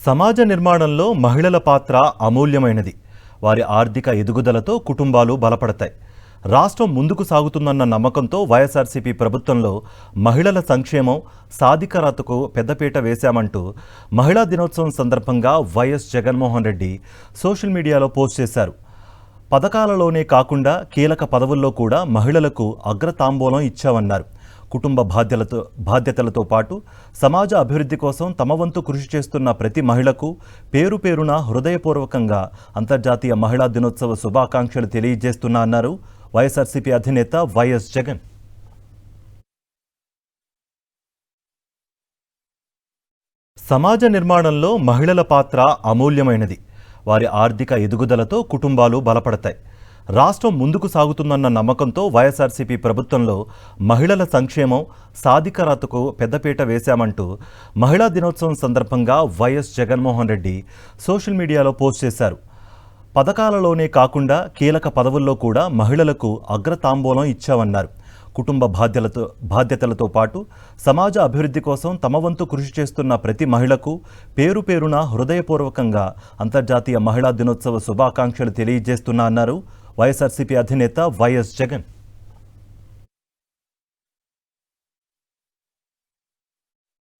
సమాజ నిర్మాణంలో మహిళల పాత్ర అమూల్యమైనది. వారి ఆర్థిక ఎదుగుదలతో కుటుంబాలు బలపడతాయి. రాష్ట్రం ముందుకు సాగుతుందన్న నమ్మకంతో వైఎస్ఆర్సీపీ ప్రభుత్వంలో మహిళల సంక్షేమం, సాధికారతకు పెద్దపీట వేశామంటూ మహిళా దినోత్సవం సందర్భంగా వైఎస్ జగన్మోహన్ రెడ్డి సోషల్ మీడియాలో పోస్ట్ చేశారు. పథకాలలోనే కాకుండా కీలక పదవుల్లో కూడా మహిళలకు అగ్రతాంబూలం ఇచ్చామన్నారు. కుటుంబ బాధ్యతలతో పాటు సమాజ అభివృద్ధి కోసం తమ వంతు కృషి చేస్తున్న ప్రతి మహిళకు పేరు పేరున హృదయపూర్వకంగా అంతర్జాతీయ మహిళా దినోత్సవ శుభాకాంక్షలు తెలియజేస్తున్నా అన్నారు వైఎస్ఆర్సీపీ అధినేత వైఎస్ జగన్. సమాజ నిర్మాణంలో మహిళల పాత్ర అమూల్యమైనది. వారి ఆర్థిక ఎదుగుదలతో కుటుంబాలు బలపడతాయి. రాష్ట్రం ముందుకు సాగుతుందన్న నమ్మకంతో వైఎస్ఆర్సీపీ ప్రభుత్వంలో మహిళల సంక్షేమం, సాధికారతకు పెద్దపీట వేశామంటూ మహిళా దినోత్సవం సందర్భంగా వైఎస్ జగన్మోహన్ రెడ్డి సోషల్ మీడియాలో పోస్ట్ చేశారు. పథకాలలోనే కాకుండా కీలక పదవుల్లో కూడా మహిళలకు అగ్రతాంబూలం ఇచ్చామన్నారు. కుటుంబ బాధ్యతలతో పాటు సమాజ అభివృద్ధి కోసం తమ వంతు కృషి చేస్తున్న ప్రతి మహిళకు పేరు పేరున హృదయపూర్వకంగా అంతర్జాతీయ మహిళా దినోత్సవ శుభాకాంక్షలు తెలియజేస్తున్నా అన్నారు వైఎస్ఆర్సీపీ అధినేత వైఎస్ జగన్.